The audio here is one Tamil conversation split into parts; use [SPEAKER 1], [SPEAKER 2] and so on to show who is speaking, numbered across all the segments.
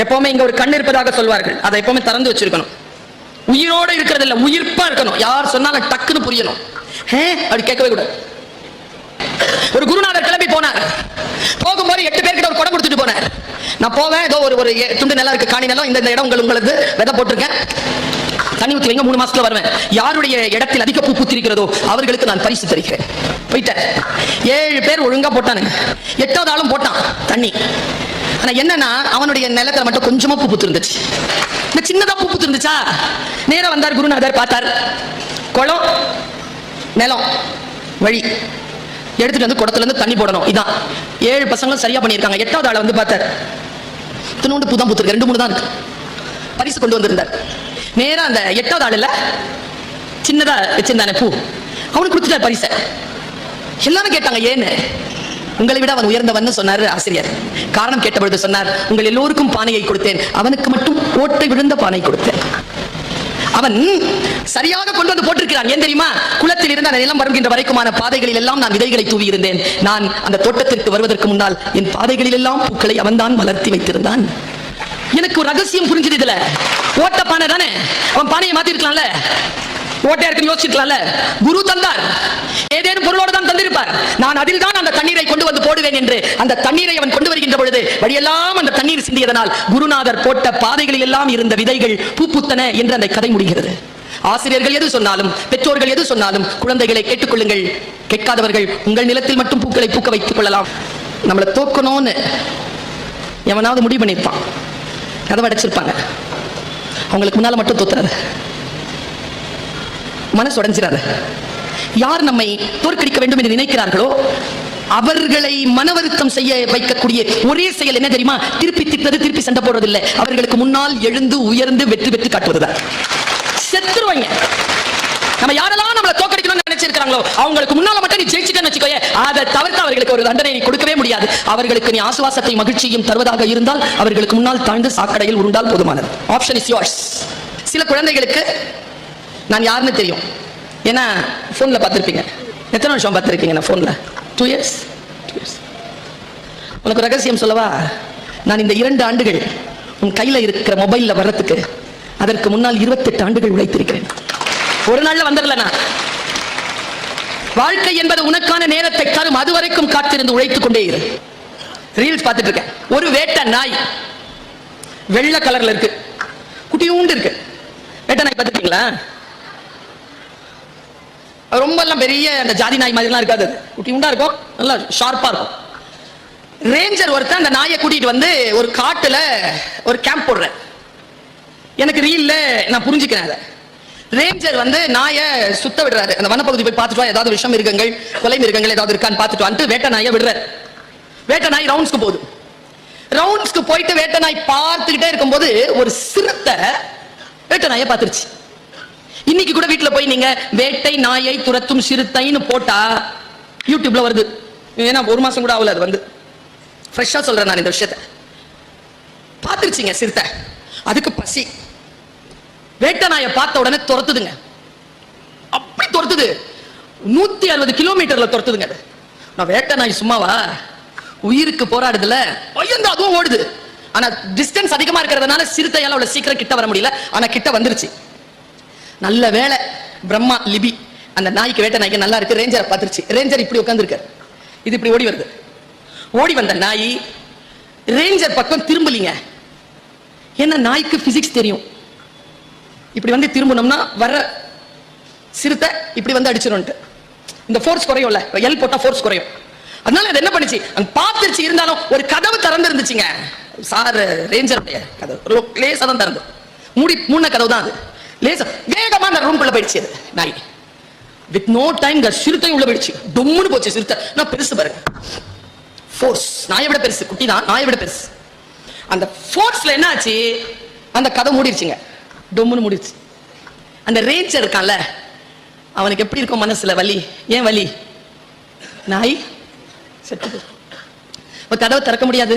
[SPEAKER 1] எப்பவுமே இங்க ஒரு கண் இருப்பதாக சொல்வார்கள், அதை எப்பவுமே திறந்து வச்சிருக்கணும். உயிரோட இருக்கிறது இல்ல, உயிர்ப்பா இருக்கணும். யார் சொன்னாலும் டக்குன்னு புரியணும். அப்படி கேட்கவே கூடாது. ஒரு குருநாதர் கிளம்பி போனார். போகும்போது 8 பேர்கிட்ட ஒரு குடம் கொடுத்துட்டு போனார். நான் போவேன், ஏதோ ஒரு துண்டு நிலம் இருக்கு, காணி நிலம், இந்த இடம் உங்களுக்கு விதை போட்டிருக்கேன், தண்ணி ஊற்றி வைங்க, 3 மாசத்துல வருவேன். யாருடைய இடத்தில் அதிக பூ பூத்திருக்கிறதோ அவர்களுக்கு நான் பரிசு தருகிறேன். போயிட்டேன். 7 பேர் ஒழுங்கா போட்டானுங்க. 8வது ஆளும் போட்டான் தண்ணி. ஆனா என்னன்னா அவனுடைய நிலத்துல மட்டும் கொஞ்சமா பூ பூத்து இருந்துச்சு. இந்த சின்னதா பூ பூத்து இருந்துச்சா, நேரா வந்தார் குருநாதர், பார்த்தார். குளம், நிலம், வழி எடுத்துட்டு வந்து குடத்துல இருந்து தண்ணி போடணும். இதான் 7 பசங்களும் சரியா பண்ணியிருக்காங்க. 8வது ஆளை வந்து பார்த்தார். இத்தனோண்டு பூ தான் பூத்துருக்கு, 2-3 தான் இருக்கு. பரிசு கொண்டு வந்திருந்தார். நேரா அந்த 8வது ஆளுல சின்னதா வச்சிருந்தானே பூ, அவனுக்கு கொடுத்துட்டார் பரிசை. எல்லாரும் கேட்டாங்க ஏன்னு. உங்களை விட அவன் உயர்ந்தவன் சொன்னார் ஆசிரியர். காரணம் கேட்டபொழுது சொன்னார், உங்கள் எல்லோருக்கும் பானையை கொடுத்தேன், அவனுக்கு மட்டும் ஓட்டை விழுந்த பானை கொடுத்தேன். அவன் சரியாக கொண்டு வந்து போட்டிருக்கிறான். ஏன் தெரியுமா? குளத்தில் இருந்து அந்த நிலம் வருகின்ற வரைக்குமான பாதைகளில் எல்லாம் நான் விதைகளை தூவி இருந்தேன். நான் அந்த தோட்டத்திற்கு வருவதற்கு முன்னால் என் பாதைகளில் எல்லாம் பூக்களை அவன் தான் வளர்த்தி வைத்திருந்தான். எனக்கு ஒரு ரகசியம் புரிஞ்சது. இதுல ஓட்ட பானை தானே, அவன் பானையை மாத்தி இருக்கலாம்ல, ஓட்டையா இருக்குன்னு யோசிச்சிருக்கலாம்ல. குரு தந்தார், ஏதேனும் பொருளோடு தான் தந்திருப்பார். நான் அதில் தான் அந்த தண்ணீரை கொண்டு வந்து போடுவேன் என்று அந்த தண்ணீரை அவன் கொண்டு வருகின்ற பொழுது வழியெல்லாம் அந்த தண்ணீர் சிந்தியதனால் குருநாதர் போட்ட பாதைகளில் எல்லாம் இருந்த விதைகள் பூப்புத்தன என்று அந்த கதை முடிகிறது. ஆசிரியர்கள் எது சொன்னாலும், பெற்றோர்கள் எது சொன்னாலும், குழந்தைகளை கேட்டுக்கொள்ளுங்கள். கேட்காதவர்கள் உங்கள் நிலத்தில் மட்டும் பூக்களை பூக்க வைத்துக் கொள்ளலாம். நம்மளை தோக்கணும்னு எவனாவது முடிவு பண்ணியிருப்பான், கதவை அடைச்சிருப்பாங்க. அவங்களுக்கு முன்னால மட்டும் தோத்துறாரு, மனசு உடைஞ்சிடாது. யார் நம்மை தோற்கடிக்க வேண்டும் என்று நினைக்கிறார்களோ அவர்களை மன வருத்தம் செய்ய வைக்கக்கூடிய ஒரே செயல் என்ன தெரியுமா? திருப்பி திட்டது, திருப்பி சண்டை போடுறதில்லை, அவர்களுக்கு முன்னால் எழுந்து உயர்ந்து வெற்றி பெற்று காட்டுவதுதான். செத்துருவாங்க. நம்ம யாரெல்லாம் நம்மளை தோற்கடிக்கணும்னு நினைச்சிருக்காங்களோ அவங்களுக்கு முன்னால மட்டும் நீ ஜெயிச்சிட்டேன்னு வச்சுக்கோயே, அதை தவிர்த்து அவர்களுக்கு ஒரு தண்டனை நீ கொடுக்கவே முடியாது. அவர்களுக்கு நீ ஆசுவாசத்தை மகிழ்ச்சியும் தருவதாக இருந்தால் அவர்களுக்கு முன்னால் தாழ்ந்து சாக்கடையில் உருண்டால் போதுமானது. Option is yours. சில குழந்தைகளுக்கு நான் யாருன்னு தெரியும், ஏன்னா போன்ல பார்த்துருப்பீங்க. எத்தனை வருஷம் பார்த்துருக்கீங்க நான் போன்ல? 2 years. உனக்கு ரகசியம் சொல்லவா? நான் இந்த 2 ஆண்டுகள் உன் கையில இருக்கிற மொபைல்ல வர்றதுக்கு அதற்கு முன்னால் 28 ஆண்டுகள் உழைத்திருக்கிறேன். ஒரு நாள்ல வந்துடல. நான் வாழ்க்கை என்பது உனக்கான நேரத்தை தரும், அது வரைக்கும் காத்திருந்து உழைத்துக் கொண்டே இரு. ரீல்ஸ் பார்த்துட்டு இருக்கேன். ஒரு வேட்டை நாய் வெள்ளை கலர்ல இருக்கு, குட்டியூண்டு இருக்கு. வேட்டை நாய் பார்த்துருக்கீங்களா? ரொம்ப எல்லாம் பெரிய அந்த ஜாதி நாய் மாதிரிலாம் இருக்காது, குட்டி உண்டா இருக்கும், நல்லா ஷார்ப்பா இருக்கும். ரேஞ்சர் ஒருத்தன் அந்த நாயை கூட்டிட்டு வந்து ஒரு காட்டுல ஒரு கேம்ப் போடுறேன். எனக்கு ரீல்ல நான் புரிஞ்சுக்கிறேன் அதை. ரேஞ்சர் வந்து நாயை சுத்த விடுறாரு. அந்த வனப்பகுதி போய் பார்த்துட்டு வா, ஏதாவது விஷம் மிருகங்கள், கொலை மிருகங்கள் ஏதாவது இருக்கான்னு பார்த்துட்டு வந்துட்டு வேட்டை நாயை விடுறாரு. வேட்டை நாய் ரவுண்ட்ஸ்க்கு போகுது. ரவுண்ட்ஸ்க்கு போயிட்டு வேட்டை நாய் பார்த்துக்கிட்டே இருக்கும்போது ஒரு சிறுத்தை வேட்டை நாயை பார்த்துருச்சு. இன்னைக்கு கூட வீட்டுல போய் நீங்க வேட்டை நாயை துரத்தும் சிறுத்தைன்னு போட்டா யூடியூப்ல வருது. ஏன்னா 1 மாசம் கூட ஆகல, அது வந்து ஃப்ரெஷ்ஷா சொல்றேன் நான் இந்த விஷயத்த. பார்த்துருச்சிங்க சிறுத்தை. அதுக்கு பசி. வேட்டை நாயை பார்த்த உடனே துரத்துதுங்க. அப்படி துரத்துது, 160 கிலோமீட்டர்ல துரத்துதுங்க. நான் வேட்டை நாய் சும்மாவா, உயிருக்கு போராடுதுல, பயந்து அதுவும் ஓடுது. ஆனா டிஸ்டன்ஸ் அதிகமா இருக்கிறதுனால சிறுத்தையால அவ்வளவு சீக்கிரம் கிட்ட வர முடியல. ஆனா கிட்ட வந்துருச்சு. நல்ல வேலை பிரம்மா லிபி அந்த நாய்க்கு, வேட்டை நாய்க்கு நல்லா இருக்கு. ரேஞ்சரை பார்த்துருச்சு. ரேஞ்சர் இப்படி உட்காந்துருக்காரு, இது இப்படி ஓடி வருது. ஓடி வந்த நாய் ரேஞ்சர் பக்கம் திரும்பலீங்க. ஏன்னா நாய்க்கு பிசிக்ஸ் தெரியும். இப்படி வந்து திரும்பணும்னா வர சிறுத்தை இப்படி வந்து அடிச்சிடும். இந்த ஃபோர்ஸ் குறையும்ல, எல் போட்டா ஃபோர்ஸ் குறையும். அதனால அது என்ன பண்ணுச்சு, பார்த்துருச்சு. இருந்தாலும் ஒரு கதவு திறந்து இருந்துச்சுங்க. சார் ரேஞ்சருடைய கதவு லேசா தான் திறந்து, மூணு கதவு தான் அது. லேசா வேகமா அந்த ரூம்குள்ள போயிடுச்சு நாய். வித் நோ டைம் சிறுத்தை உள்ள போயிடுச்சு. டொம்முன்னு போச்சு சிறுத்தை. நான் பெருசு பாருங்க, ஃபோர்ஸ் நாயை விட பெருசு, குட்டி தான் நாயை விட பெருசு. அந்த ஃபோர்ஸ்ல என்ன ஆச்சு, அந்த கதை மூடிடுச்சுங்க. டொம்முன்னு மூடிடுச்சு. அந்த ரேஞ்சர் இருக்கான்ல, அவனுக்கு எப்படி இருக்கும் மனசுல வலி. ஏன் வலி? நாய் செத்து கதவை திறக்க முடியாது,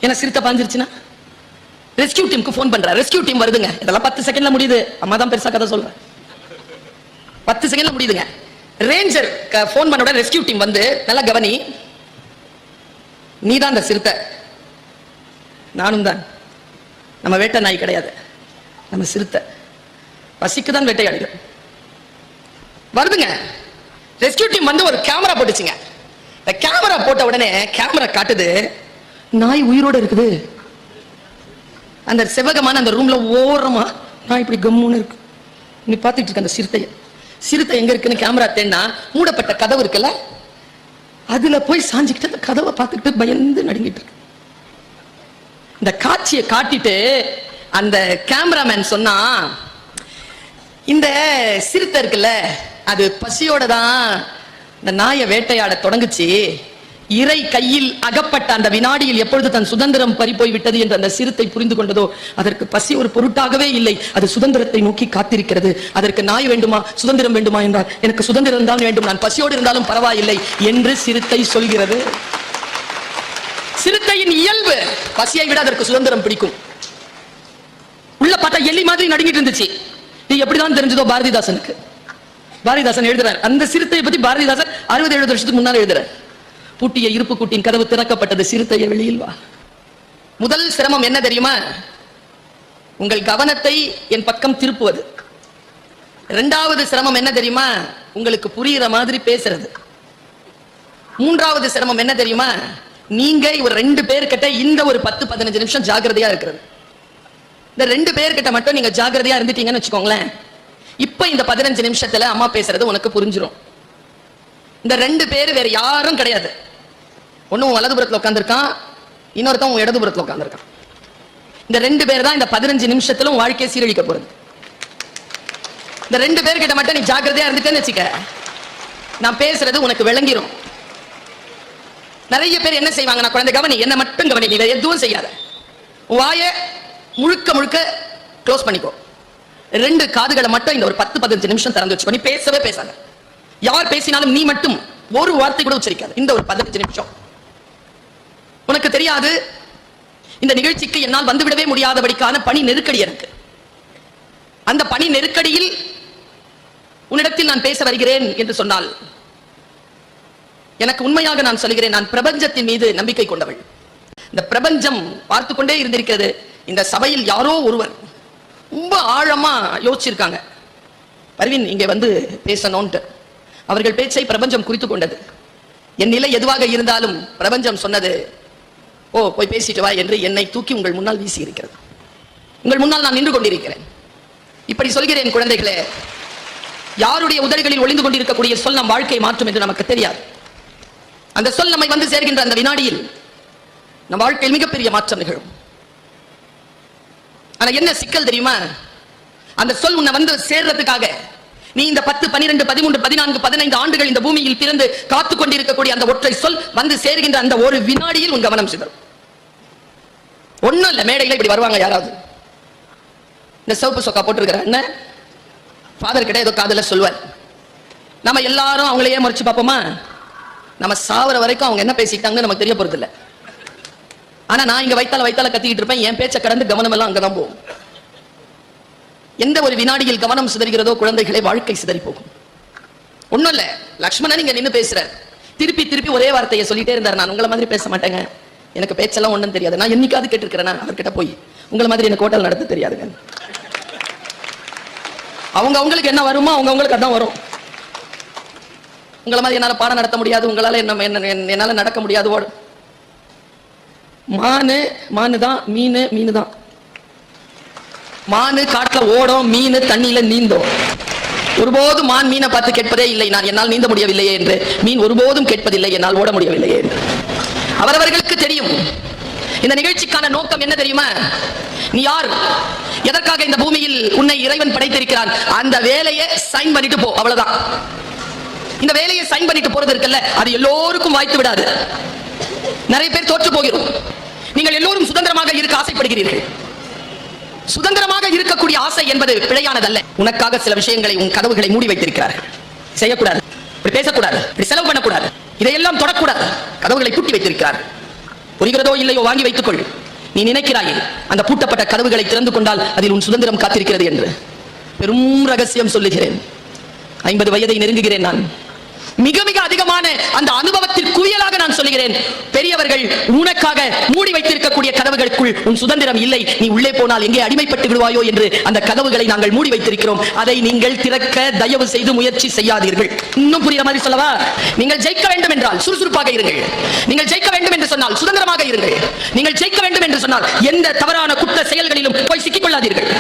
[SPEAKER 1] ஏன்னா சிறுத்தை பாஞ்சிருச்சுன்னா. ரெஸ்கியூ டீமுக்கு போன் பண்ற, ரெஸ்கியூ டீம் வருதுங்க. இதெல்லாம் 10 செகண்ட்ல முடியுது. அம்மா தான் பெருசா கதை சொல்றேன். 10 செகண்ட்ல முடியுதுங்க. ரேஞ்சர் போன் பண்ண உடனே ரெஸ்கியூ டீம் வந்து, நல்லா கவனி, நீதான் அந்த சிறுத்தை, நானும் தான். நம்ம வேட்டை நாய் கிடையாது, நம்ம சிறுத்தை. பசிக்கு தான் வேட்டையாடுகிறோம். வருதுங்க, ரெஸ்கியூ டீம் வந்து ஒரு கேமரா போட்டுச்சுங்க. இந்த கேமரா போட்ட உடனே கேமரா காட்டுது நாய் உயிரோட இருக்குது. அந்த செவகமான அந்த ரூம்ல ஓரமா நாய் இப்படி கம்முன்னு இருக்கு. நீ பார்த்துட்டு இருக்க அந்த சிறுத்தைய. சிறுத்தை எங்க இருக்குன்னு கேமரா தேன்னா மூடப்பட்ட கதவு இருக்குல்ல, அதுல போய் சாஞ்சிக்கிட்டு அந்த கதவை பார்த்துக்கிட்டு பயந்து நடுங்கிட்டு இருக்கு. இந்த காட்சியை காட்டிட்டு அந்த கேமராமேன் சொன்னா, இந்த சிறுத்தை இருக்குல்ல அது பசியோட தான் இந்த நாயை வேட்டையாட தொடங்குச்சு. இறை கையில் அகப்பட்ட அந்த வினாடியில் எப்பொழுது தன் சுதந்திரம் பறிப்போய் விட்டது என்று அந்த சிறுத்தை புரிந்து கொண்டதோ, அதற்கு பசி ஒரு பொருட்டாகவே இல்லை. அது சுதந்திரத்தை நோக்கி காத்திருக்கிறது. அதற்கு நாய் வேண்டுமா, சுதந்திரம் வேண்டுமா என்றால், எனக்கு சுதந்திரம் தான் வேண்டும், நான் பசியோடு இருந்தாலும் பரவாயில்லை என்று சிறுத்தை சொல்கிறது. சிறுத்தையின் இயல்பு பசியை விட அதற்கு சுதந்திரம் பிடிக்கும். உள்ள பார்த்தா எலி மாதிரி நடுங்கிட்டு இருந்துச்சு. இது எப்படிதான் தெரிஞ்சதோ பாரதிதாசனுக்கு. பாரதிதாசன் எழுதுறார், அந்த சிறுத்தையை பத்தி பாரதிதாசன் 60-70 வருஷத்துக்கு முன்னால எழுதுறார். பூட்டிய இருப்பு கூட்டின் கதவு திறக்கப்பட்டது, சிறுத்தையை வெளியில் வா. முதல் சிரமம் என்ன தெரியுமா? உங்கள் கவனத்தை என் பக்கம் திருப்புவது. இரண்டாவது சிரமம் என்ன தெரியுமா? உங்களுக்கு புரியுற மாதிரி பேசுறது. மூன்றாவது சிரமம் என்ன தெரியுமா? நீங்க ஒரு 2 பேர்கிட்ட இந்த ஒரு 10-15 நிமிஷம் ஜாக்கிரதையா இருக்கிறது. இந்த 2 பேர்கிட்ட மட்டும் நீங்க ஜாக்கிரதையா இருந்துட்டீங்கன்னு வச்சுக்கோங்களேன், இப்ப இந்த 15 நிமிஷத்துல அம்மா பேசுறது உனக்கு புரிஞ்சிடும். இந்த 2 பேர் வேற யாரும் கிடையாது. ஒன்னும் வலதுபுறத்துல உட்காந்துருக்கான், இன்னொருத்தன் உன் இடதுபுறத்துல உட்காந்துருக்கான். இந்த 2 பேர் தான் இந்த 15 நிமிஷத்துல உன் வாழ்க்கையை சீரழிக்க போறது. இந்த 2 பேர்கிட்ட மட்டும் நீ ஜாக்கிரதையா இருந்துட்டேன்னு வச்சுக்க, நான் பேசுறது உனக்கு விளங்கிரும். நிறைய பேர் என்ன செய்வாங்க, நான் குழந்தை கவனி, என்ன மட்டும் கவனி, நீ எதுவும் செய்யாத, உன் வாயை முழுக்க முழுக்க க்ளோஸ் பண்ணிக்கோ, 2 காதுகளை மட்டும் இந்த ஒரு 10-15 நிமிஷம் திறந்து வச்சுக்கோ, நீ பேசவே பேசாத. யார் பேசினாலும் நீ மட்டும் ஒரு வார்த்தை கூட உச்சரிக்காது இந்த ஒரு 15 நிமிஷம். உனக்கு தெரியாது, இந்த நிகழ்ச்சிக்கு என்னால் வந்துவிடவே முடியாதபடிக்கான பணி நெருக்கடி எனக்கு. அந்த பணி நெருக்கடியில் உன்னிடத்தில் நான் பேச வருகிறேன் என்று சொன்னால், எனக்கு உண்மையாக நான் சொல்கிறேன், நான் பிரபஞ்சத்தின் மீது நம்பிக்கை கொண்டவள். இந்த பிரபஞ்சம் பார்த்து கொண்டே இருந்திருக்கிறது. இந்த சபையில் யாரோ ஒருவர் ரொம்ப ஆழமா யோசிச்சிருக்காங்க, பர்வீன் இங்கே வந்து பேசணும்ட்டு. அவர்கள் பேச்சை பிரபஞ்சம் குறித்துக் கொண்டது. என் நிலை எதுவாக இருந்தாலும் பிரபஞ்சம் சொன்னது, ஓ போய் பேசிட்டு வா என்று என்னை தூக்கி உங்கள் முன்னால் வீசி இருக்கிறது. உங்கள் முன்னால் நான் நின்று கொண்டிருக்கிறேன். இப்படி சொல்கிறேன் குழந்தைகளே, யாருடைய உதடுகளில் ஒளிந்து கொண்டிருக்கக்கூடிய சொல் நம் வாழ்க்கையை மாற்றும் என்று நமக்கு தெரியாது. அந்த சொல் நம்மை வந்து சேர்கின்ற அந்த வினாடியில் நம் வாழ்க்கையில் மிகப்பெரிய மாற்றம் நிகழும். ஆனா என்ன சிக்கல் தெரியுமா? அந்த சொல் உன்னை வந்து சேர்றதுக்காக நீ இந்த 10, 12, 13, 14, 15 ஆண்டுகள் இந்த பூமியில் பிறந்து காத்து கொண்டிருக்கக்கூடிய அந்த ஒற்றை சொல் வந்து சேர்கின்ற அந்த ஒரு வினாடியில் உன் கவனம் சிதறும். ஒண்ணும் இல்ல, மேடையில இப்படி வருவாங்க யாராவது, இந்த சிவப்பு சொக்கா போட்டிருக்கிற என்ன ஃபாதர் கிட்ட ஏதோ காதல சொல்வார். நம்ம எல்லாரும் அவங்களையே மறைச்சு பார்ப்போமா? நம்ம சாவர வரைக்கும் அவங்க என்ன பேசிட்டாங்கன்னு நமக்கு தெரிய போறது இல்ல. ஆனா நான் இங்க வைத்தால கத்திக்கிட்டு இருப்பேன், என் பேச்சை கடந்து கவனம் எல்லாம் அங்கதான் போகும். எந்த ஒரு வினாடியில் கவனம் சிதறுகிறதோ குழந்தைகளை வாழ்க்கை சிதறி போகும். ஒண்ணும் இல்ல, லக்ஷ்மணன் இங்க நின்று பேசுற, திருப்பி திருப்பி ஒரே வார்த்தையை சொல்லிட்டே இருந்தார், நான் உங்களை மாதிரி பேச மாட்டேங்க, எனக்கு பேச்செல்லாம் ஒண்ணும் தெரியாது. நான் என்னைக்காவது கேட்டிருக்கிறேன்னா அவர்கிட்ட போய், உங்களை மாதிரி எனக்கு ஹோட்டல் நடத்த தெரியாதுங்க. அவங்களுக்கு என்ன வருமோ அவங்களுக்கு அதான் வரும். உங்களை மாதிரி என்னால பாடம் நடத்த முடியாது, உங்களால என்னால நடக்க முடியாது. மானு தான், மீனு தான். மானு காட்டுல ஓடும், மீன் தண்ணியில நீந்தும். ஒருபோதும் மான் மீனை பார்த்து கேட்பதே இல்லை, நான் என்னால் நீந்த முடியவில்லையே என்று. மீன் ஒருபோதும் கேட்பதில்லை, என்னால் ஓட முடியவில்லையே என்று. அவரவர்களுக்கு தெரியும். இந்த நிகழ்ச்சிக்கான நோக்கம் என்ன தெரியுமா? நீ யார், எதற்காக இந்த பூமியில் உன்னை இறைவன் படைத்திருக்கிறான், அந்த வேலையை சைன் பண்ணிட்டு போ, அவ்வளவுதான். இந்த வேலையை சைன் பண்ணிட்டு போறது இருக்குல்ல, அது எல்லோருக்கும் வாய்த்து விடாது. நிறைய பேர் தோற்று போகிறோம். நீங்கள் எல்லோரும் சுதந்திரமாக இருக்க ஆசைப்படுகிறீர்கள். சுதந்திரமாக இருக்கக்கூடிய ஆசை என்பது பிழையானதல்ல. உனக்காக சில விஷயங்களை, உன் கதவுகளை மூடி வைத்திருக்கிறார்கள். செய்யக்கூடாது, இப்படி பேசக்கூடாது, இப்படி செலவு பண்ணக்கூடாது, இதையெல்லாம் தொடக்கூடாது, கதவுகளை பூட்டி வைத்திருக்கிறார்கள். புரிகிறதோ இல்லையோ வாங்கி வைத்துக் கொள். நீ நினைக்கிறாயே அந்த பூட்டப்பட்ட கதவுகளை திறந்து கொண்டால் அதில் உன் சுதந்திரம் காத்திருக்கிறது என்று. பெரும் ரகசியம் சொல்லுகிறேன். 50 வயதை நெருங்குகிறேன் நான். மிக மிக அதிகமான அந்த அனுபவத்தில் குவியலாக நான் சொல்கிறேன், பெரியவர்கள் உனக்காக மூடி வைத்திருக்கக்கூடிய கதவுகளுக்குள் உன் சுதந்திரம் இல்லை, நீ உள்ளே போனால் எங்கே அடிமைப்பட்டு விடுவாயோ என்று அந்த கதவுகளை நாங்கள் மூடி வைத்திருக்கிறோம். அதை நீங்கள் திறக்க தயவு செய்து முயற்சி செய்யாதீர்கள். இன்னும் புரியுற மாதிரி சொல்லவா? நீங்கள் ஜெயிக்க வேண்டும் என்றால் சுறுசுறுப்பாக இருங்கள். நீங்கள் ஜெயிக்க வேண்டும் என்று சொன்னால் சுதந்திரமாக இருங்கள். நீங்கள் ஜெயிக்க வேண்டும் என்று சொன்னால் எந்த தவறான குற்ற செயல்களிலும் போய் சிக்கிக் கொள்ளாதீர்கள்.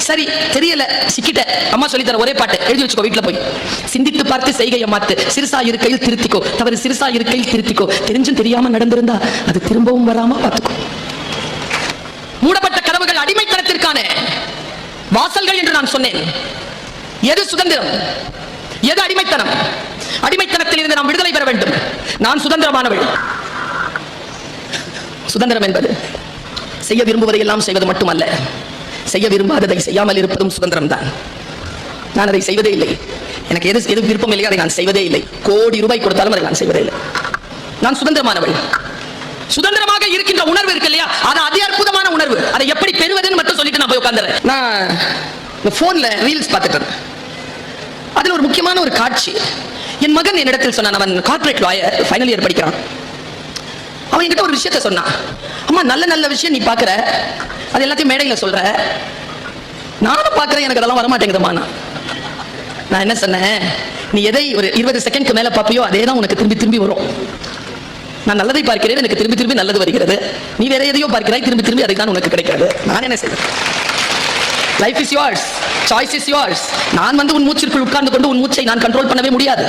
[SPEAKER 1] சரி, தெரியல, சிக்கிட்ட, அம்மா சொல்லி தர ஒரே பாட்டு எழுதி வச்சுக்கோ, வீட்டுல போய் சிந்தித்து பார்த்து செய்கையை மாத்து, சிறுசா இருக்கையில் திருத்திக்கோ, தவறு சிறுசா இருக்கையில் திருத்திக்கோ, தெரிஞ்சும் தெரியாம நடந்திருந்தா அது திரும்பவும் வராம பாத்துக்கோ. மூடப்பட்ட கதவுகள் அடிமைத்தனத்திற்கான வாசல்கள் என்று நான் சொன்னேன். எது சுதந்திரம், எது அடிமைத்தனம்? அடிமைத்தனத்தில் இருந்து நாம் விடுதலை பெற வேண்டும். நான் சுதந்திரமானவள். சுதந்திரம் என்பது செய்ய விரும்புவதை எல்லாம் செய்வது மட்டுமல்ல, செய்ய விரும்பாததை செய்யாமல் இருப்பதும் சுதந்திரம் தான். நான் அதை செய்வதே இல்லை. எனக்கு எது விருப்பம் இல்லையோ அதை நான் செய்வதே இல்லை. கோடி ரூபாய் கொடுத்தாலும் அதை நான் செய்வதே இல்லை. நான் சுதந்திரமானவள். சுதந்திரமாக இருக்கின்ற உணர்வு இருக்கு இல்லையா, அது அதி அற்புதமான உணர்வு. அதை எப்படி பெறுவதுன்னு மட்டும் சொல்லிட்டு நான் போய் உட்கார்ந்துறேன். நான் போன்ல ரீல்ஸ் பார்த்துட்டு இருந்தேன். அதுல ஒரு முக்கியமான ஒரு காட்சி. என் மகன் என்னிடத்தில் சொன்னான். அவன் கார்ப்பரேட் லாயர், ஃபைனல் இயர் படிக்கிறான். அவன் என்கிட்ட ஒரு விஷயத்த சொன்னான். அம்மா, நல்ல நல்ல விஷயம் நீ பாக்குற, அது எல்லாத்தையும் மேடையில சொல்ற, நானும் பாக்குறேன், எனக்கு அதெல்லாம் வரமாட்டேங்குதுமா. நான் என்ன சொன்னேன், நீ எதை ஒரு 20 செகண்ட்க்கு மேல பாப்பியோ அதே தான் உனக்கு திரும்பி திரும்பி வரும். நான் நல்லதை பார்க்கிறேன், எனக்கு திரும்பி திரும்பி நல்லது வருகிறது. நீ வேற எதையோ பார்க்கிறாய், திரும்பி திரும்பி அதை தான் உனக்கு கிடைக்கிறது. நான் என்ன செய்வேன்? Life is yours, choice is yours. நான் வந்து உன் மூச்சிற்குள் உட்கார்ந்து கொண்டு உன் மூச்சை நான் கண்ட்ரோல் பண்ணவே முடியாது.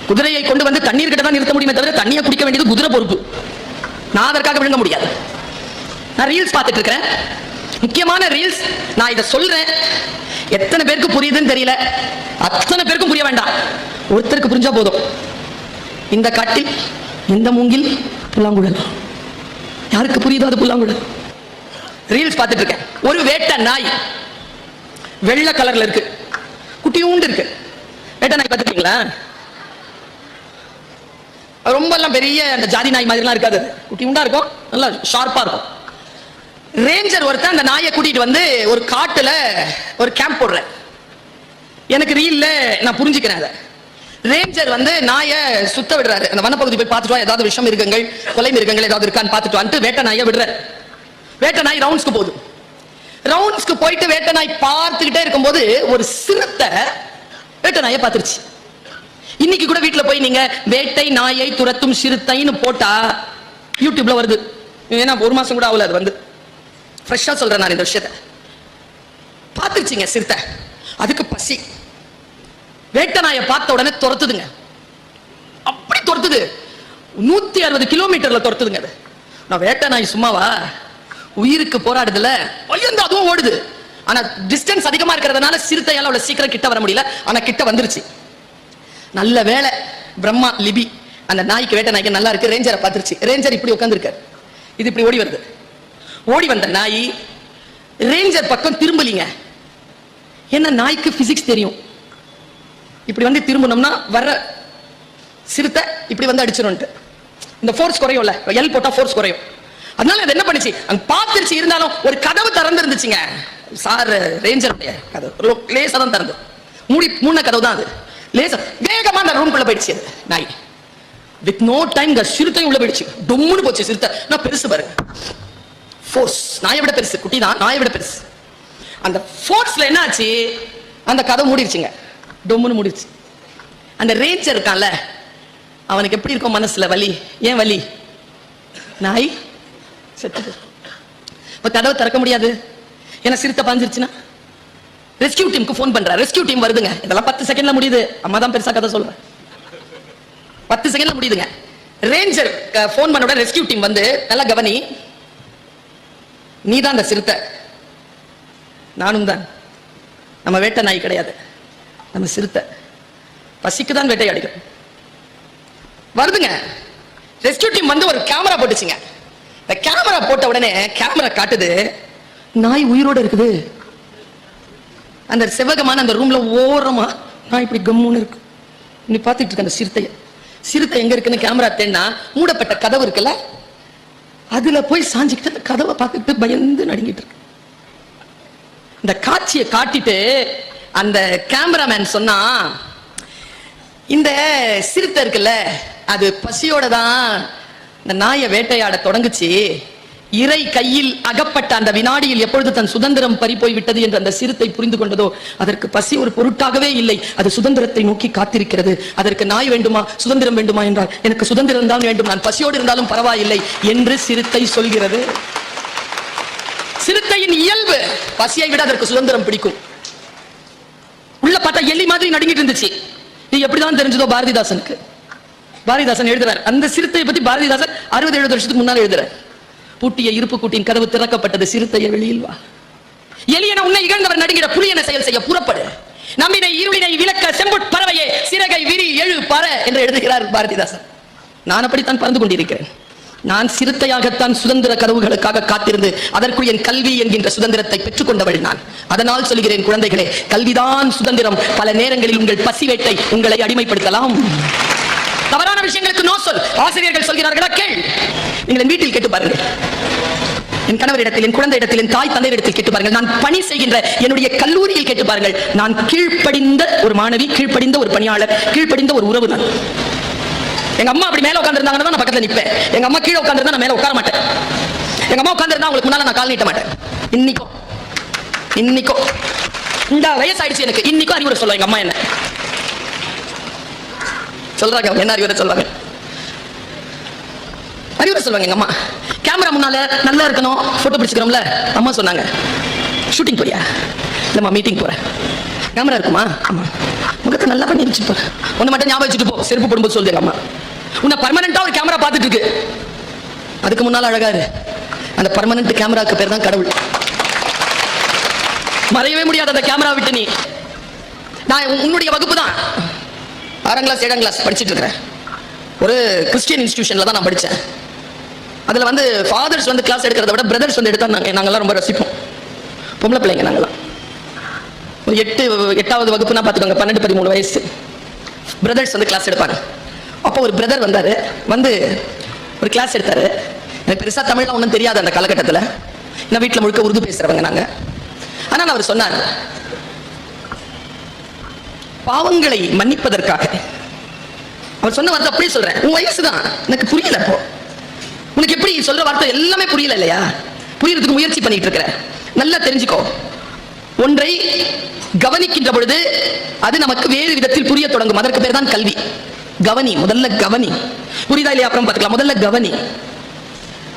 [SPEAKER 1] குதிரையை கொண்டு வந்து தண்ணீர் கிட்ட தான் நிறுத்த முடியுமே தவிர தண்ணியை குடிக்க வேண்டியது குதிரை பொறுப்பு. நான் அதற்காக விழுங்க முடியாது. நான் ரீல்ஸ் பார்த்துட்டு இருக்கிறேன், முக்கியமான ரீல்ஸ். நான் இதை சொல்றேன், எத்தனை பேருக்கு புரியுதுன்னு தெரியல. அத்தனை பேருக்கும் புரிய வேண்டாம், ஒருத்தருக்கு புரிஞ்சா போதும். இந்த காட்டில் இந்த மூங்கில் புல்லாங்குழல். யாருக்கு புரியுதோ அது புல்லாங்குழல். ரீல்ஸ் பார்த்துட்டு இருக்கேன். ஒரு வேட்டை நாய் வெள்ளை கலர்ல இருக்கு, குட்டியூண்டு இருக்கு. வேட்டை நாய் பார்த்துருக்கீங்களா? ரொம்ப எல்லாம் பெரிய அந்த ஜாதி நாய் மாதிரிலாம் இருக்காது, குட்டி உண்டா இருக்கும், நல்லா ஷார்ப்பா இருக்கும். ரேஞ்சர் ஒருத்தன் அந்த நாயை கூட்டிட்டு வந்து ஒரு காட்டுல ஒரு கேம்ப் போடுற. எனக்கு ரீல்ல நான் புரிஞ்சுக்கிறேன் அதை. ரேஞ்சர் வந்து நாயை சுத்த விடுறாரு. அந்த வனப்பகுதி போய் பார்த்துட்டு வா, ஏதாவது விஷம் இருக்குங்கள், கொலை மிருகங்கள் ஏதாவது இருக்கான்னு பார்த்துட்டு வந்துட்டு வேட்டை நாயை விடுற. வேட்டை நாய் ரவுண்ட்ஸ்க்கு போகுது. ரவுண்ட்ஸ்க்கு போயிட்டு வேட்டை நாய் பார்த்துக்கிட்டே இருக்கும்போது ஒரு சிறுத்தை வேட்டை நாயை பார்த்துருச்சு. இன்னைக்கு கூட வீட்டுல போய் நீங்க வேட்டை நாயை துரத்தும் சிறுத்தைன்னு போட்டா யூடியூப்ல வருது. ஏன்னா 1 மாசம் கூட ஆகல, அது வந்து ஃப்ரெஷ்ஷா சொல்றேன் நான் இந்த விஷயத்தை. பார்த்துருச்சிங்க சிறுத்தை. அதுக்கு பசி. வேட்டை நாயை பார்த்த உடனே துரத்துதுங்க. அப்படி துரத்துது, 160 கிலோமீட்டர்ல துரத்துதுங்க. அது நான் வேட்டை நாய் சும்மாவா, உயிருக்கு போராடுதுல, பயந்து அதுவும் ஓடுது. ஆனா டிஸ்டன்ஸ் அதிகமா இருக்கிறதுனால சிறுத்தையால அவ்வளவு சீக்கிரம் கிட்ட வர முடியல. ஆனா கிட்ட வந்துருச்சு. நல்ல வேலை, பிரம்மா லிபி அந்த நாய்க்கு, வேட்டை நாய்க்கு நல்லா இருக்கு. ரேஞ்சரை பார்த்துருச்சு. ரேஞ்சர் இப்படி உட்காந்துருக்காரு, இது இப்படி ஓடி வருது. ஓடி வந்த நாய் ரேஞ்சர் பக்கம் திரும்பலீங்க. என்ன, நாய்க்கு பிசிக்ஸ் தெரியும். இப்படி வந்து திரும்பணும்னா வர்ற சிறுத்தை இப்படி வந்து அடிச்சிடும். இந்த ஃபோர்ஸ் குறையும்ல, எல் போட்டா ஃபோர்ஸ் குறையும். அதனால அது என்ன பண்ணுச்சு, அங்க பார்த்துருச்சு. இருந்தாலும் ஒரு கதவு திறந்து இருந்துச்சுங்க. சார் ரேஞ்சருடைய கதவு லேசா தான் திறந்து, மூணு கதவு தான் அது. லேசா வேகமா அந்த ரூம்குள்ள போயிடுச்சு நாய். வித் நோ டைம் சிறுத்தையும் உள்ள போயிடுச்சு. டொம்முன்னு போச்சு சிறுத்தை. நான் பெருசு பாருங்க, ஃபோர்ஸ் நாயை விட பெருசு, குட்டி தான் நாயை விட பெருசு. அந்த ஃபோர்ஸ்ல என்ன ஆச்சு, அந்த கதவு மூடிடுச்சுங்க, டொம்முன்னு மூடிடுச்சு. அந்த ரேஞ்சர் இருக்கான்ல, அவனுக்கு எப்படி இருக்கும் மனசுல வலி. ஏன் வலி? நாய் செத்து கதவை திறக்க முடியாது, ஏன்னா சிறுத்தை பாஞ்சிருச்சுன்னா. ரெஸ்கியூ டீமுக்கு போன் பண்ற, ரெஸ்கியூ டீம் வருதுங்க. இதெல்லாம் 10 செகண்ட்ல முடியுது. அம்மா தான் பெருசா கதை சொல்றேன், 10 செகண்ட்ல முடியுதுங்க. ரேஞ்சர் போன் பண்ண உடனே ரெஸ்கியூ டீம் வந்து, நல்லா கவனி, நீதான் அந்த சிறுத்தை, நானும் தான். நம்ம வேட்டை நாய் கிடையாது, நம்ம சிறுத்தை. பசிக்கு தான் வேட்டை அடிக்கும். வருதுங்க. ரெஸ்கியூ டீம் வந்து ஒரு கேமரா போட்டுச்சுங்க. இந்த கேமரா போட்ட உடனே கேமரா காட்டுது நாய் உயிரோட இருக்குது. அந்த செவகமான அந்த ரூம்ல ஓரமா நாய் இப்படி கம்முன்னு இருக்கு. நீ பார்த்துட்டு இருக்க அந்த சிறுத்தைய. சிறுத்தை எங்க இருக்குன்னு கேமரா தேடினா மூடப்பட்ட கதவு இருக்குல்ல, அதுல போய் சாஞ்சிக்கிட்டு அந்த கதவை பார்த்துட்டு பயந்து நடுங்கிட்டு இருக்கு. இந்த காட்சியை காட்டிட்டு அந்த கேமராமேன் சொன்னா, இந்த சிறுத்தை இருக்குல்ல, அது பசியோட தான் இந்த நாயை வேட்டையாட தொடங்குச்சு. இறை கையில் அகப்பட்ட அந்த வினாடியில் எப்பொழுது தன் சுதந்திரம் பறிபோய் விட்டது என்று அந்த சிறுத்தை புரிந்து கொண்டதோ, அதற்கு பசி ஒரு பொருட்டாகவே இல்லை. அது சுதந்திரத்தை நோக்கி காத்திருக்கிறது. அதற்கு நாய் வேண்டுமா, சுதந்திரம் வேண்டுமா என்றால், எனக்கு சுதந்திரம் தான் வேண்டும், நான் பசியோடு இருந்தாலும் பரவாயில்லை என்று சிறுத்தை சொல்கிறது. சிறுத்தையின் இயல்பு பசியை விட அதற்கு சுதந்திரம் பிடிக்கும். உள்ள பார்த்தா எலி மாதிரி நடுங்கிட்டு இருந்துச்சு. இது எப்படிதான் தெரிஞ்சதோ பாரதிதாசனுக்கு. பாரதிதாசன் எழுதுறார், அந்த சிறுத்தையை பத்தி பாரதிதாசன் 60-70 வருஷத்துக்கு முன்னால எழுதுறார். பூட்டிய இருப்பு கூட்டின் கதவு திறக்கப்பட்டது, சிறுத்தைய வெளியில் வா. எலியன உன்னை இகழ்ந்தவர் நடுங்கிற புலியன செயல் செய்ய புறப்படு. நம்மினை இருளினை விளக்க செம்புட் பறவையே சிறகை விரி எழு பற என்று எழுதுகிறார் பாரதிதாசன். நான் அப்படித்தான் பறந்து கொண்டிருக்கிறேன். நான் சிறுத்தையாகத்தான் சுதந்திர கதவுகளுக்காக காத்திருந்து அதற்குள் என் கல்வி என்கின்ற சுதந்திரத்தை பெற்றுக் கொண்டவள் நான். அதனால் சொல்கிறேன், குழந்தைகளே, கல்விதான் சுதந்திரம். பல நேரங்களில் உங்கள் பசி வேட்டை உங்களை அடிமைப்படுத்தலாம். தவறான விஷயங்களுக்கு நோ சொல். ஆசிரியர்கள் சொல்கிறார்களா, கேள். நீங்கள் வீட்டில் கேட்டு பாருங்கள், என் கணவரிடத்தில், என் குழந்தை இடத்தில், என் தாய் தந்தையிடத்தில் கேட்டு பாருங்கள், நான் பணி செய்கின்ற என்னுடைய கல்லூரியில் கேட்டு பாருங்கள். நான் கீழ்ப்படிந்த ஒரு மாணவி, கீழ்ப்படிந்த ஒரு பணியாளர், கீழ்ப்படிந்த ஒரு உறவு. நான் எங்க அம்மா அப்படி மேல உட்கார்ந்திருந்தாங்கன்னா நான் பக்கத்துல நிப்பேன். எங்க அம்மா கீழே உட்கார்ந்திருந்தா நான் மேல உட்கார மாட்டேன். எங்க அம்மா உட்கார்ந்திருந்தா உங்களுக்கு முன்னால நான் கால் நீட்ட மாட்டேன். இன்னைக்கோ இந்த வயசாயிடுச்சு எனக்கு, இன்னைக்கும் அறிவுரை சொல்ல எங்க அம்மா என்ன சொல்றாங்க. என்ன அறிவுரை சொல்றாங்க? அறிவுரை சொல்லுவாங்க எங்க அம்மா. கேமரா முன்னால நல்லா இருக்கணும், போட்டோ பிடிச்சுக்கிறோம்ல. அம்மா சொன்னாங்க, ஷூட்டிங் போறியா? இல்லம்மா மீட்டிங் போறேன். கேமரா இருக்குமா? ஆமா. முகத்தை நல்லா பண்ணி வச்சுட்டு போற, உன்னை மட்டும் ஞாபகம் வச்சுட்டு போ, செருப்பு போடும்போது சொல்லுங்க அம்மா. உன்னை பர்மனண்டா ஒரு கேமரா பார்த்துட்டு இருக்கு, அதுக்கு முன்னால அழகா இரு. அந்த பர்மனன்ட் கேமராக்கு பேர் தான் கடவுள். மறையவே முடியாது அந்த கேமரா விட்டு நீ. நான் உன்னுடைய வகுப்பு தான் 6ஆம் கிளாஸ் 7ஆம் கிளாஸ் படிச்சுட்டு இருக்கிறேன். ஒரு கிறிஸ்டியன் இன்ஸ்டிடியூஷன்ல தான் நான் படித்தேன். அதுல வந்து ஃபாதர்ஸ் வந்து கிளாஸ் எடுக்கிறத விட பிரதர்ஸ் வந்து எடுத்தா நாங்கெல்லாம் ரொம்ப ரசிப்போம். பொம்பளை பிள்ளைங்க நாங்கெல்லாம். 8வது வகுப்புனா பார்த்துக்கோங்க, 12-13 வயசு. பிரதர்ஸ் வந்து கிளாஸ் எடுப்பாங்க. அப்போ ஒரு பிரதர் வந்தாரு, வந்து ஒரு கிளாஸ் எடுத்தாரு. எனக்கு பெருசா தமிழ்லாம் ஒன்றும் தெரியாது அந்த காலகட்டத்தில். நான் வீட்டில் முழுக்க உருது பேசுறவங்க நாங்க. ஆனால் அவர் சொன்னார், பாவங்களை மன்னிப்பதற்காக. அவர் சொன்ன வார்த்தை அப்படியே சொல்றேன், உன் வயசுதான், எனக்கு புரியல. அப்போ உனக்கு எப்படி சொல்ற வார்த்தை எல்லாமே புரியல இல்லையா? புரியறதுக்கு முயற்சி பண்ணிட்டு இருக்கிற. நல்லா தெரிஞ்சுக்கோ, ஒன்றை கவனிக்கின்ற பொழுது அது நமக்கு வேறு விதத்தில் புரிய தொடங்கும். அதற்கு பேர் தான் கல்வி. கவனி, முதல்ல கவனி. புரியுதா இல்லையா? அப்புறம் பார்த்துக்கலாம். முதல்ல கவனி.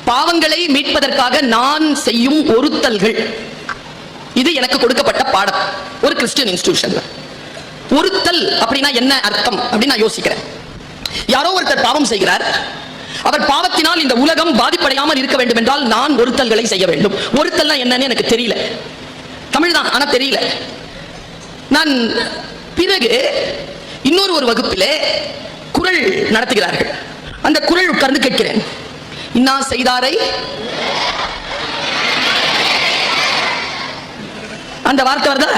[SPEAKER 1] பாவங்களை மீட்பதற்காக நான் செய்யும் ஒருத்தல்கள், இது எனக்கு கொடுக்கப்பட்ட பாடம் ஒரு கிறிஸ்டியன் இன்ஸ்டிடியூஷன்ல. ஒருத்தல் அப்படின்னா என்ன அர்த்தம் அப்படின்னு நான் யோசிக்கிறேன். யாரோ ஒருத்தர் பாவம் செய்கிறார், அவர் பாவத்தினால் இந்த உலகம் பாதிப்படையாமல் இருக்க வேண்டும் என்றால் நான் ஒருத்தல்களை செய்ய வேண்டும். ஒருத்தல்னா என்னன்னு எனக்கு தெரியல, தமிழ் தான் ஆனா தெரியல. நான் பிறகு இன்னொரு வகுப்பிலே குறள் நடத்துகிறார்கள். அந்த குறள் உட்கார்ந்து கேட்கிறேன். இன்னா செய்தாரை, அந்த வார்த்தை வருதா?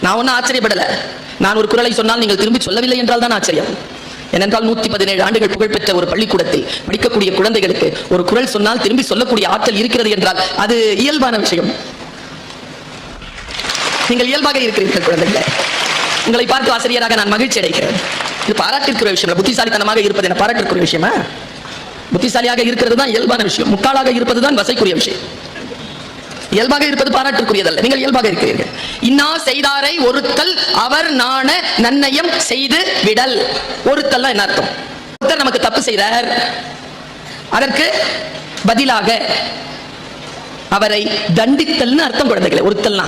[SPEAKER 1] நான் ஒன்னும் ஆச்சரியப்படல. நான் ஒரு குறளை சொன்னால் நீங்கள் திரும்பி சொல்லவில்லை என்றால் தான் ஆச்சரியம். ஏனென்றால் 117 ஆண்டுகள் புகழ்பெற்ற ஒரு பள்ளிக்கூடத்தில் படிக்கக்கூடிய குழந்தைகளுக்கு ஒரு குறள் சொன்னால் திரும்பி சொல்லக்கூடிய ஆற்றல் இருக்கிறது என்றால் அது இயல்பான விஷயம். நீங்கள் இயல்பாக இருக்கிறீர்கள் குழந்தைகளை. உங்களை பார்த்து ஆசிரியராக நான் மகிழ்ச்சி அடைகிறேன். இது பாராட்டிற்குரிய விஷயம். புத்திசாலித்தனமாக இருப்பது என்ன பாராட்டிற்குரிய விஷயமா? புத்திசாலியாக இருக்கிறது தான் இயல்பான விஷயம். முட்டாளாக இருப்பது தான் வசைக்குரிய விஷயம். இயல்பாக இருப்பது பாராட்டிற்குரியதல்ல. நீங்கள் இயல்பாக இருக்கிறீர்கள். இன்னா செய்தாரை ஒருத்தல் அவர் நாண நன்னயம் செய்து விடல். ஒருத்தல் என்ன அர்த்தம்? ஒருத்தர் நமக்கு தப்பு செய்தார், அதற்கு பதிலாக அவரை தண்டித்தல்னு அர்த்தம் குழந்தைகளை. ஒருத்தல்னா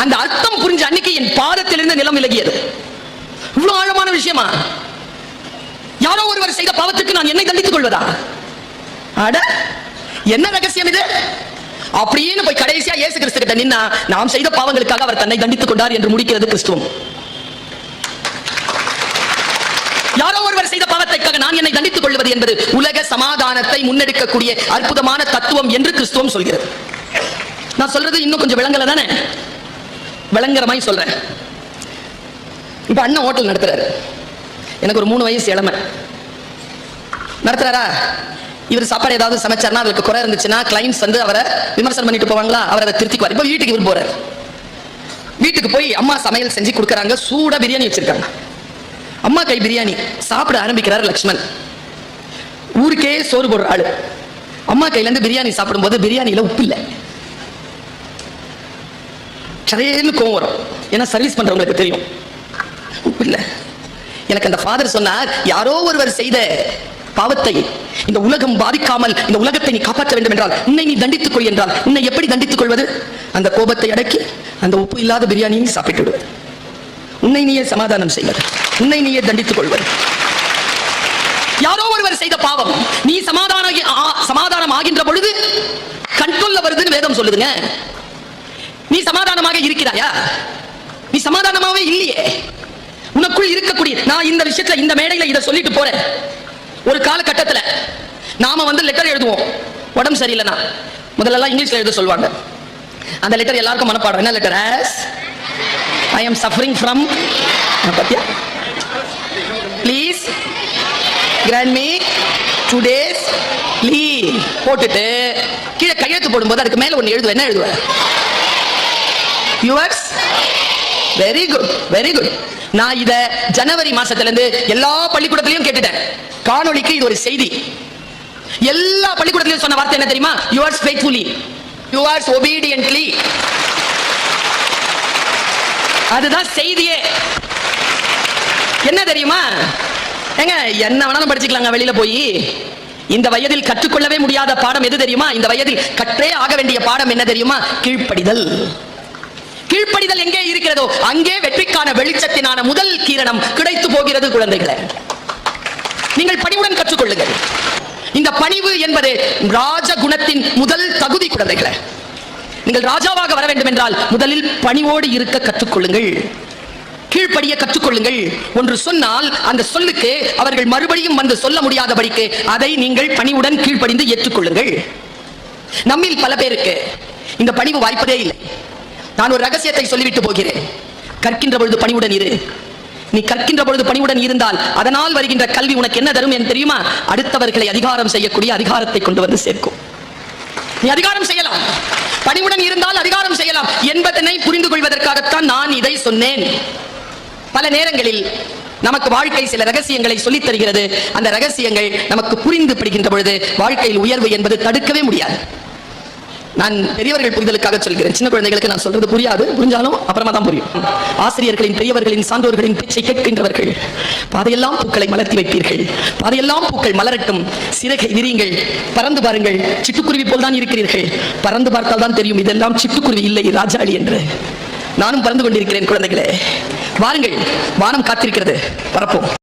[SPEAKER 1] அந்த அர்த்தம் புரிஞ்ச அன்னைக்கு என் பாதத்திலிருந்து நிலம் விலகியது. இவ்வளவு ஆழமான விஷயமா? யாரோ ஒருவர் செய்த பாவத்துக்கு நான் என்னை தண்டித்துக் கொள்வதா? அட என்ன ரகசியம் இது? அப்படின்னு போய் கடைசியா இயேசு கிறிஸ்து கிட்ட நின்னா நாம் செய்த பாவங்களுக்காக அவர் தன்னை தண்டித்துக் கொண்டார் என்று முடிக்கிறது கிறிஸ்துவம். யாரோ ஒருவர் செய்த பாவத்திற்காக நான் என்னை தண்டித்துக் கொள்வது என்பது உலக சமாதானத்தை முன்னெடுக்கக்கூடிய அற்புதமான தத்துவம் என்று கிறிஸ்துவம் சொல்கிறது. நான் சொல்றது இன்னும் கொஞ்சம் விளங்கல தானே? விளங்குறமாய் சொல்றேன். இப்ப அண்ணன் ஹோட்டல் நடத்துறாரு. எனக்கு ஒரு 3 வயசு இளமை. நடத்துறாரா? இவர் சாப்பாடு ஏதாவது சமைச்சார்னா அதுக்கு குறை இருந்துச்சுன்னா கிளைண்ட்ஸ் வந்து அவரை விமர்சனம் பண்ணிட்டு போவாங்களா? அவர் அதை திருத்திக்குவார். இப்ப வீட்டுக்கு இவர் போறாரு. வீட்டுக்கு போய் அம்மா சமையல் செஞ்சு கொடுக்கறாங்க, சூடா பிரியாணி வச்சிருக்காங்க. அம்மா கை பிரியாணி சாப்பிட ஆரம்பிக்கிறார் லக்ஷ்மண். ஊருக்கே சோறு போடுற ஆளு. அம்மா கையில இருந்து பிரியாணி சாப்பிடும் போது பிரியாணியில உப்பு இல்லை. சரையேன்னு கோவம் வரும். ஏன்னா சர்வீஸ் பண்றவங்களுக்கு தெரியும் உப்பு இல்லை. எனக்கு அந்த ஃபாதர் சொன்னார், யாரோ ஒருவர் செய்த பாவத்தை இந்த உலகம் பாதிக்காமல் இந்த உலகத்தை நீ காப்பாற்ற வேண்டும் என்றால் உன்னை நீ தண்டித்துக் கொள் என்றால் உன்னை எப்படி தண்டித்துக் கொள்வது? அந்த கோபத்தை அடக்கி அந்த உப்பு இல்லாத பிரியாணியை சாப்பிட்டு விடுவது. உன்னை நீயே சமாதானம் செய்வது, உன்னை நீயே தண்டித்துக் கொள்வது. யாரோ ஒருவர் செய்த பாவம் நீ சமாதானம் ஆகின்ற பொழுது கண்ட்ரோல்ல வருதுன்னு வேதம் சொல்லுதுங்க. நீ சமாதானமாக இருக்கிறாயா? நீ சமாதானமாவே இல்லையே. உனக்குள் இருக்கக்கூடிய, நான் இந்த விஷயத்துல இந்த மேடையில இதை சொல்லிட்டு போறேன். ஒரு காலகட்டத்தில் நாம லெட்டர் எழுதுவோம், உடம்பு சரியில்லைனா முதல்ல இங்கிலீஷ்ல எழுத சொல்லுவாங்க. அந்த லெட்டர் எல்லாருக்கும் மனப்பாடம். என்ன letter? as I am suffering from, பத்தியா, please grant me 2 days leave போட்டுட்டு கீழே கையெழுத்து போடும்போது அதுக்கு மேல ஒன்னு எழுதுவேன். என்ன எழுதுவேன்? yours. Very good, very good. நான் இத ஜனவரி மாசத்துல இருந்து எல்லா பள்ளிக்கூடத்திலையும் கேட்டுட்டேன். காணொளிக்கு இது ஒரு செய்தி. எல்லா பள்ளிக்கூடத்திலையும் சொன்ன வார்த்தை என்ன தெரியுமா? yours faithfully, yours obediently. அதுதான் செய்தியே. என்ன தெரியுமா? ஏங்க, என்ன வேணாலும் படிச்சுக்கலாங்க வெளியில போய். இந்த வயதில் கற்றுக்கொள்ளவே முடியாத பாடம் எது தெரியுமா? இந்த வயதில் கற்றே ஆக வேண்டிய பாடம் என்ன தெரியுமா? கீழ்ப்படிதல். கீழ்ப்படிதல் எங்கே இருக்கிறதோ அங்கே வெற்றிக்கான வெளிச்சத்தினான முதல் கிரணம் கிடைத்து போகிறது. குழந்தைகளே, நீங்கள் பணிவுடன் கற்றுக்கொள்ளுங்கள். இந்த பணிவு என்பது ராஜ குணத்தின் முதல் தகுதி. குழந்தைகளே, நீங்கள் ராஜாவாக வர வேண்டும் என்றால் முதலில் பணிவோடு இருக்க கற்றுக்கொள்ளுங்கள், கீழ்ப்படிய கற்றுக்கொள்ளுங்கள். ஒன்று சொன்னால் அந்த சொல்லுக்கு அவர்கள் மறுபடியும் வந்து சொல்ல முடியாதபடிக்கு அதை நீங்கள் பணிவுடன் கீழ்ப்படிந்து ஏற்றுக்கொள்ளுங்கள். நம்மில் பல பேருக்கு இந்த பணிவு வாய்ப்பதே இல்லை. நான் ஒரு ரகசியத்தை சொல்லிவிட்டு போகிறேன். கற்கின்ற பொழுது பணிவுடன் இரு. நீ கற்கின்ற பொழுது பணிவுடன் இருந்தால் அதனால் வருகின்ற கல்வி உனக்கு என்ன தரும் என்று தெரியுமா? அடுத்தவர்களை அதிகாரம் செய்யக்கூடிய அதிகாரத்தை கொண்டு வந்து சேர்க்கும். நீ அதிகாரம் செய்யலாம், பணிவுடன் இருந்தால் அதிகாரம் செய்யலாம் என்பதனை புரிந்து கொள்வதற்காகத்தான் நான் இதை சொன்னேன். பல நேரங்களில் நமக்கு வாழ்க்கை சில ரகசியங்களை சொல்லித் தருகிறது. அந்த ரகசியங்கள் நமக்கு புரிந்து படுகின்ற பொழுது வாழ்க்கையில் உயர்வு என்பது தடுக்கவே முடியாது. நான் பெரியவர்கள் புரிதலுக்காக சொல்கிறேன். சின்ன குழந்தைகளுக்கு நான் சொல்றது புரியாது, புரிஞ்சாலும் அப்புறமா தான் புரியும். ஆசிரியர்களின், பெரியவர்களின், சான்றோர்களின் பேச்சை கேட்கின்றவர்கள் பாதையெல்லாம் பூக்களை மலர்த்தி வைப்பீர்கள். பாதையெல்லாம் பூக்கள் மலரட்டும், சிறகை விரியுங்கள், பறந்து பாருங்கள். சிட்டுக்குருவி போல் தான் இருக்கிறீர்கள். பறந்து பார்த்தால் தான் தெரியும் இதெல்லாம் சிட்டுக்குருவி இல்லை, ராஜாளி என்று. நானும் பறந்து கொண்டிருக்கிறேன். குழந்தைகளே, வாருங்கள், வானம் காத்திருக்கிறது, பறப்போம்.